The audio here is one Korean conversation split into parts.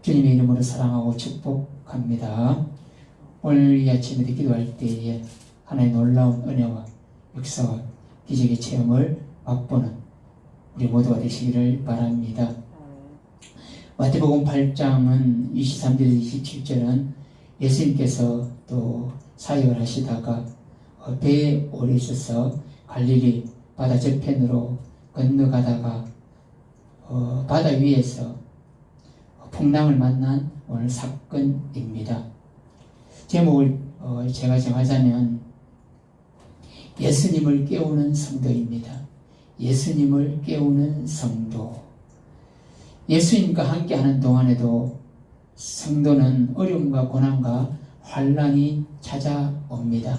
주님의 이름으로 사랑하고 축복합니다. 오늘 이 아침에 기도할 때에 하나님의 놀라운 은혜와 역사와 기적의 체험을 맛보는 우리 모두가 되시기를 바랍니다. 마태복음 8장은 23절에서 27절은 예수님께서 또 사역을 하시다가 배에 오래 있어서 갈릴리 바다 저편으로 건너가다가 바다 위에서 풍랑을 만난 오늘 사건입니다. 제목을 제가 정하자면 예수님을 깨우는 성도입니다. 예수님을 깨우는 성도. 예수님과 함께 하는 동안에도 성도는 어려움과 고난과 환난이 찾아옵니다.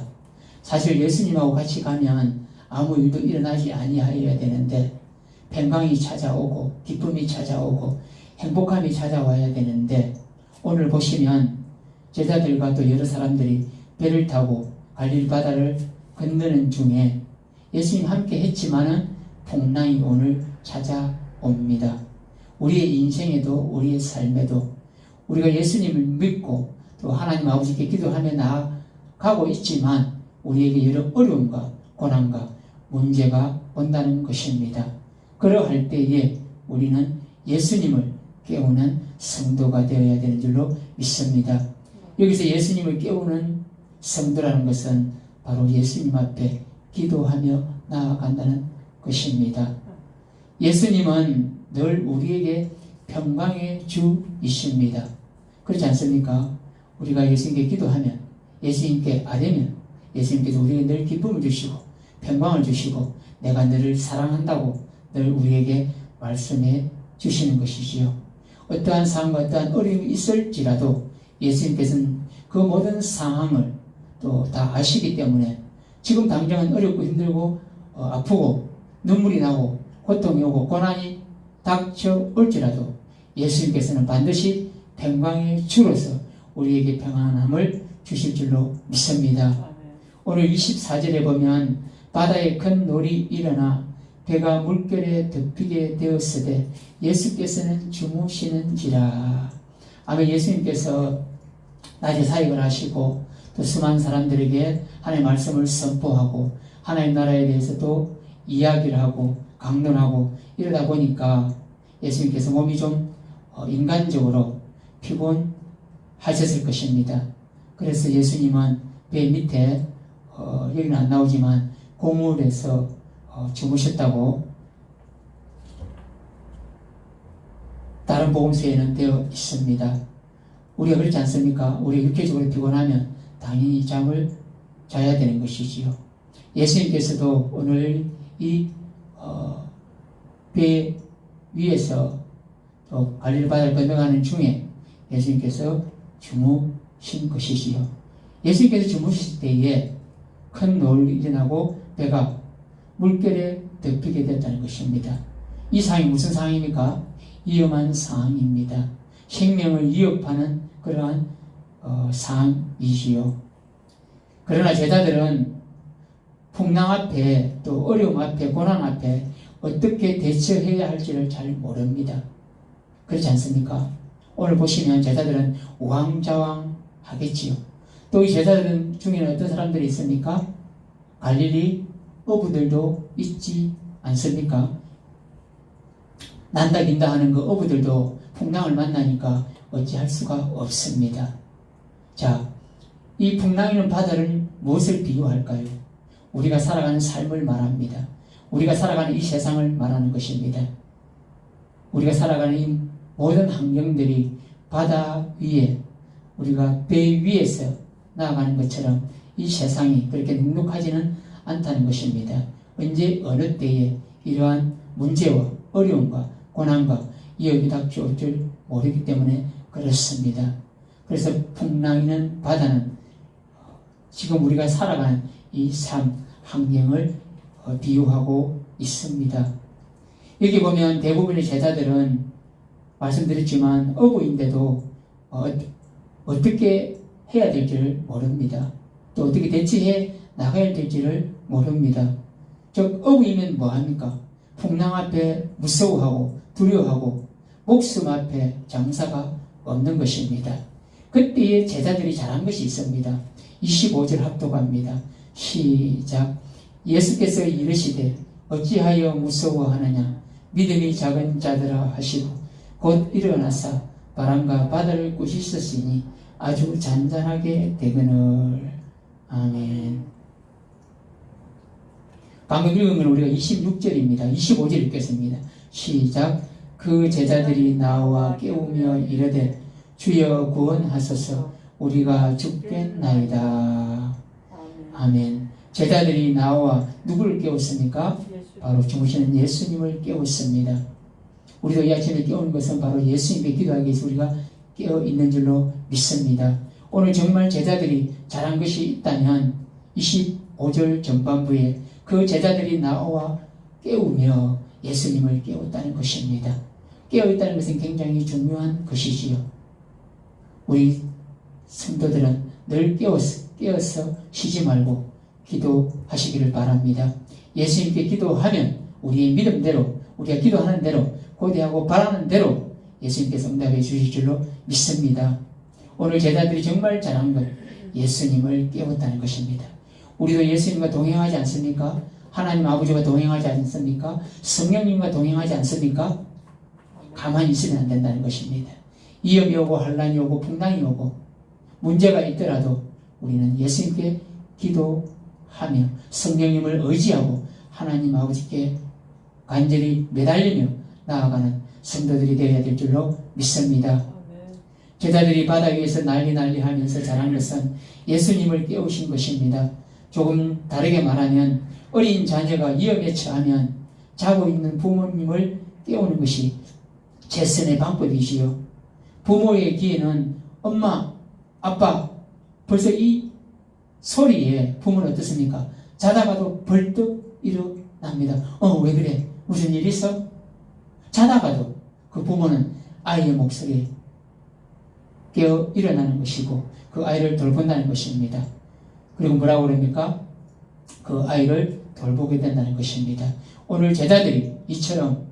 사실 예수님하고 같이 가면 아무 일도 일어나지 아니하여야 되는데 평강이 찾아오고 기쁨이 찾아오고 행복함이 찾아와야 되는데 오늘 보시면 제자들과 또 여러 사람들이 배를 타고 갈릴리 바다를 건너는 중에 예수님 함께 했지만은 풍랑이 오늘 찾아옵니다. 우리의 인생에도 우리의 삶에도 우리가 예수님을 믿고 또 하나님 아버지께 기도하며 나아가고 있지만 우리에게 여러 어려움과 고난과 문제가 온다는 것입니다. 그러할 때에 우리는 예수님을 깨우는 성도가 되어야 되는 줄로 믿습니다. 여기서 예수님을 깨우는 성도라는 것은 바로 예수님 앞에 기도하며 나아간다는 것입니다. 예수님은 늘 우리에게 평강의 주이십니다. 그렇지 않습니까? 우리가 예수님께 기도하면 예수님께 아뢰면 예수님께서 우리에게 늘 기쁨을 주시고 평강을 주시고 내가 너를 사랑한다고 늘 우리에게 말씀해 주시는 것이지요. 어떠한 상황과 어떠한 어려움이 있을지라도 예수님께서는 그 모든 상황을 또 다 아시기 때문에 지금 당장은 어렵고 힘들고 아프고 눈물이 나고 고통이 오고 고난이 닥쳐올지라도 예수님께서는 반드시 평강의 주로서 우리에게 평안함을 주실 줄로 믿습니다. 오늘 24절에 보면 바다에 큰 놀이 일어나 배가 물결에 덮이게 되었으되 예수께서는 주무시는지라. 아멘. 예수님께서 낮에 사역을 하시고 또 수많은 사람들에게 하나님의 말씀을 선포하고 하나님 나라에 대해서도 이야기를 하고 강론하고 이러다 보니까 예수님께서 몸이 좀 인간적으로 피곤하셨을 것입니다. 그래서 예수님은 배 밑에 여기는 안 나오지만 고물에서 주무셨다고 다른 복음서에는 되어 있습니다. 우리가 그렇지 않습니까? 우리가 육체적으로 피곤하면 당연히 잠을 자야 되는 것이지요. 예수님께서도 오늘 이 배 위에서 또 갈릴리 바다를 건너가는 중에 예수님께서 주무신 것이지요. 예수님께서 주무실 때에 큰 노을이 일어나고 배가 물결에 덮이게 됐다는 것입니다. 이 상황이 무슨 상황입니까? 위험한 상황입니다. 생명을 위협하는 그러한 상황이지요. 그러나 제자들은 풍랑 앞에 또 어려움 앞에 고난 앞에 어떻게 대처해야 할지를 잘 모릅니다. 그렇지 않습니까? 오늘 보시면 제자들은 우왕좌왕 하겠지요. 또 이 제자들 중에는 어떤 사람들이 있습니까? 갈릴리 어부들도 있지 않습니까? 난다 긴다 하는 그 어부들도 풍랑을 만나니까 어찌할 수가 없습니다. 자, 이 풍랑이는 바다를 무엇을 비유할까요? 우리가 살아가는 삶을 말합니다. 우리가 살아가는 이 세상을 말하는 것입니다. 우리가 살아가는 이 모든 환경들이 바다 위에 우리가 배 위에서 나아가는 것처럼 이 세상이 그렇게 눅눅하지는 않다는 것입니다. 언제 어느 때에 이러한 문제와 어려움과 고난과 위협이 닥쳐올 줄 모르기 때문에 그렇습니다. 그래서 풍랑이는 바다는 지금 우리가 살아가는 이 삶 환경을 비유하고 있습니다. 여기 보면 대부분의 제자들은 말씀드렸지만 어부인데도 어떻게 해야 될지를 모릅니다. 또 어떻게 대처해 나가야 될지를 모릅니다. 즉 어부인은 뭐합니까? 풍랑 앞에 무서워하고 두려워하고 목숨 앞에 장사가 없는 것입니다. 그때의 제자들이 잘한 것이 있습니다. 25절 합독합니다. 시작. 예수께서 이르시되 어찌하여 무서워하느냐 믿음이 작은 자들아 하시고 곧 일어나사 바람과 바다를 꾸짖으시니 아주 잔잔하게 되거늘. 아멘. 방금 읽은 건 우리가 26절입니다. 25절 읽겠습니다. 시작. 그 제자들이 나와 깨우며 이르되 주여 구원하소서 우리가 죽겠나이다. 아멘. 제자들이 나와 누구를 깨웠습니까? 바로 주무시는 예수님을 깨웠습니다. 우리도 이 아침에 깨우는 것은 바로 예수님께 기도하기 위해서 우리가 깨어 있는 줄로 믿습니다. 오늘 정말 제자들이 잘한 것이 있다면 25절 전반부에 그 제자들이 나와 깨우며 예수님을 깨웠다는 것입니다. 깨어있다는 것은 굉장히 중요한 것이지요. 우리 성도들은 늘 깨어서 쉬지 말고 기도하시기를 바랍니다. 예수님께 기도하면 우리의 믿음대로 우리가 기도하는 대로 고대하고 바라는 대로 예수님께서 응답해 주실 줄로 믿습니다. 오늘 제자들이 정말 잘한 것 예수님을 깨웠다는 것입니다. 우리도 예수님과 동행하지 않습니까? 하나님 아버지와 동행하지 않습니까? 성령님과 동행하지 않습니까? 가만히 있으면 안 된다는 것입니다. 위험이 오고 환란이 오고 풍랑이 오고 문제가 있더라도 우리는 예수님께 기도하며 성령님을 의지하고 하나님 아버지께 간절히 매달리며 나아가는 성도들이 되어야 될 줄로 믿습니다. 제자들이 바다 위에서 난리 하면서 잘한 것은 예수님을 깨우신 것입니다. 조금 다르게 말하면 어린 자녀가 위험에 처하면 자고 있는 부모님을 깨우는 것이 최선의 방법이지요. 부모의 귀에는 엄마, 아빠, 벌써 이 소리에 부모는 어떻습니까? 자다가도 벌떡 일어납니다. 왜 그래? 무슨 일 있어? 자다가도 그 부모는 아이의 목소리에 깨어 일어나는 것이고 그 아이를 돌본다는 것입니다. 그리고 뭐라고 그럽니까? 그 아이를 돌보게 된다는 것입니다. 오늘 제자들이 이처럼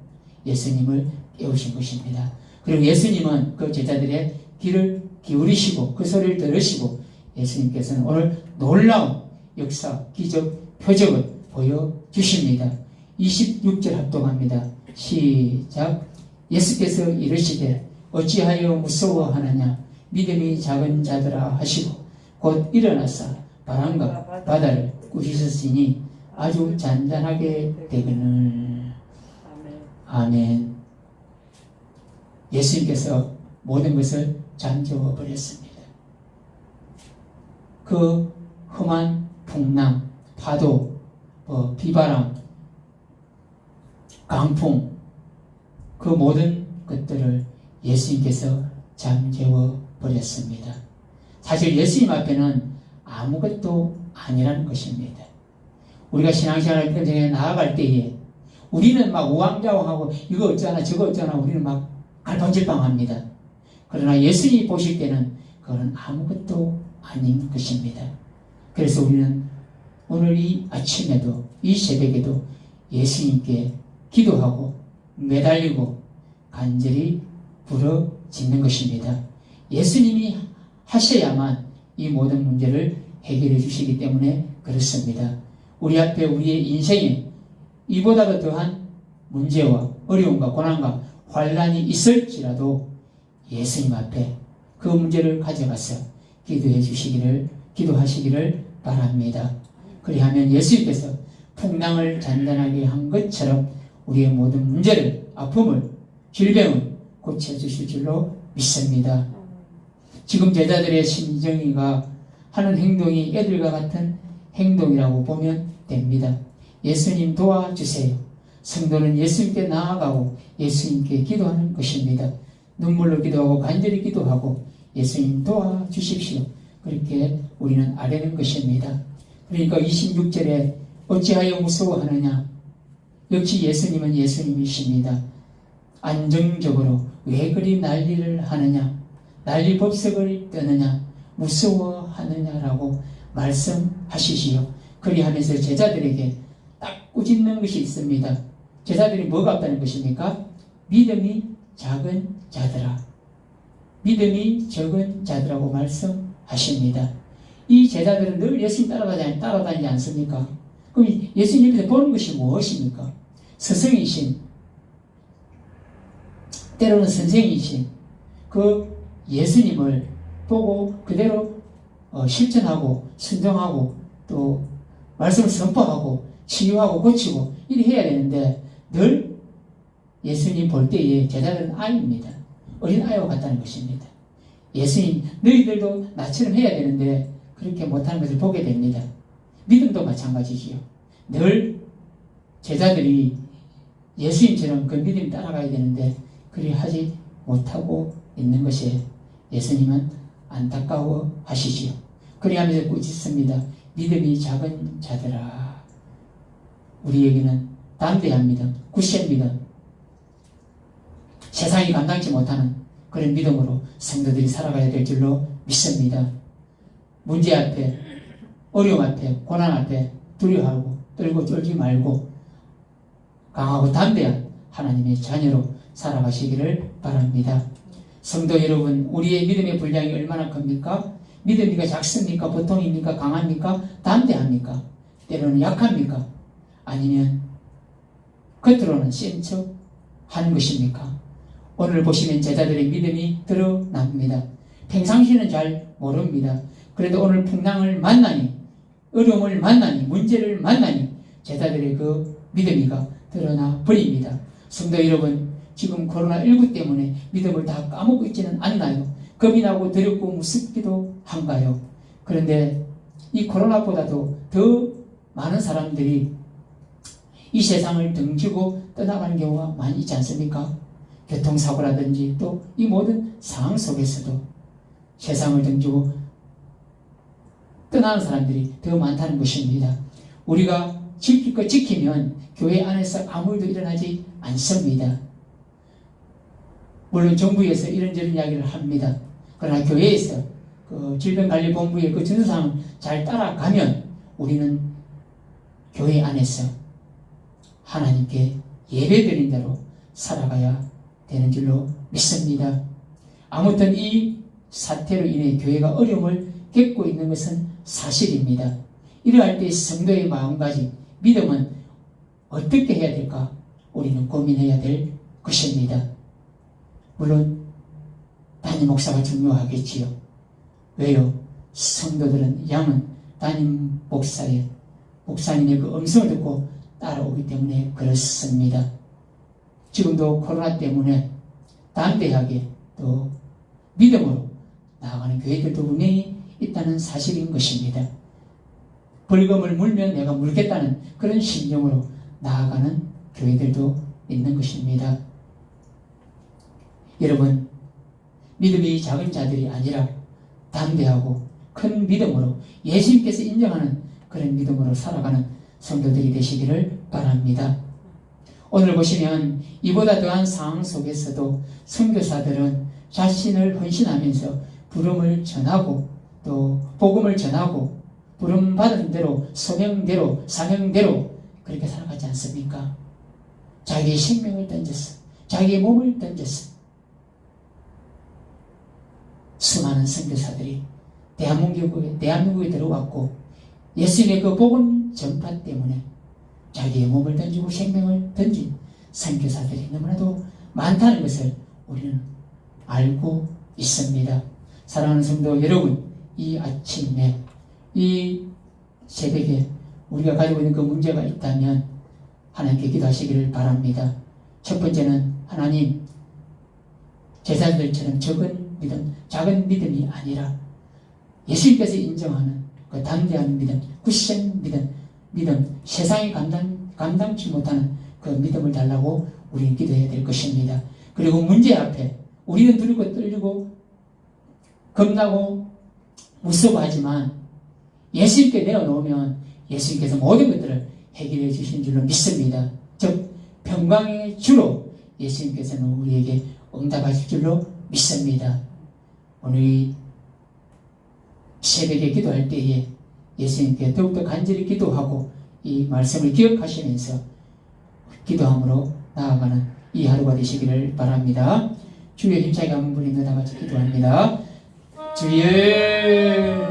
예수님을 깨우신 것입니다. 그리고 예수님은 그 제자들의 귀를 기울이시고 그 소리를 들으시고 예수님께서는 오늘 놀라운 역사, 기적, 표적을 보여주십니다. 26절 합독합니다. 시작. 예수께서 이르시되 어찌하여 무서워하느냐 믿음이 작은 자들아 하시고 곧 일어나사 바람과 바다를 꾸짖으시니 아주 잔잔하게 되거늘. 아멘. 예수님께서 모든 것을 잠재워 버렸습니다. 그 험한 풍랑, 파도, 비바람, 강풍, 그 모든 것들을 예수님께서 잠재워 버렸습니다. 사실 예수님 앞에는 아무것도 아니라는 것입니다. 우리가 신앙생활을 평생에 나아갈 때에 우리는 막 우왕좌왕하고 이거 어쩌나 저거 어쩌나 우리는 막 갈팡질팡합니다. 그러나 예수님이 보실 때는 그거는 아무것도 아닌 것입니다. 그래서 우리는 오늘 이 아침에도 이 새벽에도 예수님께 기도하고 매달리고 간절히 부르짖는 것입니다. 예수님이 하셔야만 이 모든 문제를 해결해 주시기 때문에 그렇습니다. 우리 앞에 우리의 인생에 이보다도 더한 문제와 어려움과 고난과 환란이 있을지라도 예수님 앞에 그 문제를 가져가서 기도하시기를 바랍니다. 그리하면 예수님께서 풍랑을 잔잔하게 한 것처럼 우리의 모든 문제를, 아픔을, 질병을 고쳐주실 줄로 믿습니다. 지금 제자들의 심정이가 하는 행동이 애들과 같은 행동이라고 보면 됩니다. 예수님 도와주세요. 성도는 예수님께 나아가고 예수님께 기도하는 것입니다. 눈물로 기도하고 간절히 기도하고 예수님 도와주십시오. 그렇게 우리는 아뢰는 것입니다. 그러니까 26절에 어찌하여 무서워하느냐. 역시 예수님은 예수님이십니다. 안정적으로 왜 그리 난리를 하느냐, 난리 법석을 떠느냐, 무서워하느냐라고 말씀하시지요. 그리하면서 제자들에게 딱 꾸짖는 것이 있습니다. 제자들이 뭐가 없다는 것입니까? 믿음이 작은 자들아. 믿음이 적은 자들하고 말씀하십니다. 이 제자들은 늘 예수님 따라다니지 않습니까? 그럼 예수님 옆에서 보는 것이 무엇입니까? 스승이신, 때로는 선생이신 그 예수님을 보고 그대로 실천하고 순종하고 또 말씀을 선포하고 치유하고 고치고 이렇게 해야 되는데 늘 예수님 볼 때에 제자들은 아이입니다. 어린 아이와 같다는 것입니다. 예수님 너희들도 나처럼 해야 되는데 그렇게 못하는 것을 보게 됩니다. 믿음도 마찬가지지요. 늘 제자들이 예수님처럼 그 믿음 따라가야 되는데 그리 하지 못하고 있는 것에 예수님은 안타까워 하시지요. 그리하면서 꾸짖습니다. 믿음이 작은 자들아. 우리에게는 담대한 믿음, 굳센 믿음, 세상이 감당치 못하는 그런 믿음으로 성도들이 살아가야 될 줄로 믿습니다. 문제 앞에, 어려움 앞에, 고난 앞에 두려워하고 떨고 쫄지 말고 강하고 담대한 하나님의 자녀로 살아가시기를 바랍니다. 성도 여러분, 우리의 믿음의 분량이 얼마나 큽니까? 믿음이가 작습니까? 보통입니까? 강합니까? 담대합니까? 때로는 약합니까? 아니면 겉으로는 센 척 하는 것입니까? 오늘 보시면 제자들의 믿음이 드러납니다. 평상시는 잘 모릅니다. 그래도 오늘 풍랑을 만나니, 어려움을 만나니, 문제를 만나니 제자들의 그 믿음이가 드러나 버립니다. 성도 여러분, 지금 코로나19 때문에 믿음을 다 까먹고 있지는 않나요? 겁이 나고 두렵고 무섭기도 한가요? 그런데 이 코로나보다도 더 많은 사람들이 이 세상을 등지고 떠나가는 경우가 많이 있지 않습니까? 교통사고라든지 또 이 모든 상황 속에서도 세상을 등지고 떠나는 사람들이 더 많다는 것입니다. 우리가 지킬 것 지키면 교회 안에서 아무 일도 일어나지 않습니다. 물론 정부에서 이런저런 이야기를 합니다. 그러나 교회에서 그 질병관리본부의 그 준수사항을 잘 따라가면 우리는 교회 안에서 하나님께 예배드린 대로 살아가야 되는 줄로 믿습니다. 아무튼 이 사태로 인해 교회가 어려움을 겪고 있는 것은 사실입니다. 이러할 때 성도의 마음가짐, 믿음은 어떻게 해야 될까? 우리는 고민해야 될 것입니다. 물론 담임 목사가 중요하겠지요. 왜요? 성도들은 양은 담임 목사님의 그 음성을 듣고 따라오기 때문에 그렇습니다. 지금도 코로나 때문에 담대하게 또 믿음으로 나아가는 교회들도 분명히 있다는 사실인 것입니다. 벌금을 물면 내가 물겠다는 그런 심정으로 나아가는 교회들도 있는 것입니다. 여러분, 믿음이 작은 자들이 아니라 담대하고 큰 믿음으로 예수님께서 인정하는 그런 믿음으로 살아가는 성도들이 되시기를 바랍니다. 오늘 보시면 이보다 더한 상황 속에서도 선교사들은 자신을 헌신하면서 부름을 전하고 또 복음을 전하고 부름 받은 대로 소명대로 사명대로 그렇게 살아가지 않습니까? 자기의 생명을 던졌어. 자기의 몸을 던졌어. 수많은 선교사들이 대한민국에 들어왔고 예수님의 그 복음 전파 때문에 자기의 몸을 던지고 생명을 던진 선교사들이 너무나도 많다는 것을 우리는 알고 있습니다. 사랑하는 성도 여러분, 이 아침에 이 새벽에 우리가 가지고 있는 그 문제가 있다면 하나님께 기도하시기를 바랍니다. 첫 번째는 하나님, 제자들처럼 작은 믿음이 아니라 예수님께서 인정하는 그 담대한 믿음, 굳센 믿음, 세상이 감당치 못하는 그 믿음을 달라고 우리는 기도해야 될 것입니다. 그리고 문제 앞에 우리는 두렵고 떨리고 겁나고 무서워하지만 예수님께 내어놓으면 예수님께서 모든 것들을 해결해 주신 줄로 믿습니다. 즉 평강의 주로 예수님께서는 우리에게 응답하실 줄로 믿습니다. 오늘 이 새벽에 기도할 때에 예수님께 더욱더 간절히 기도하고 이 말씀을 기억하시면서 기도함으로 나아가는 이 하루가 되시기를 바랍니다. 주여 힘차게 한번 부릅니다. 다 같이 기도합니다. 주여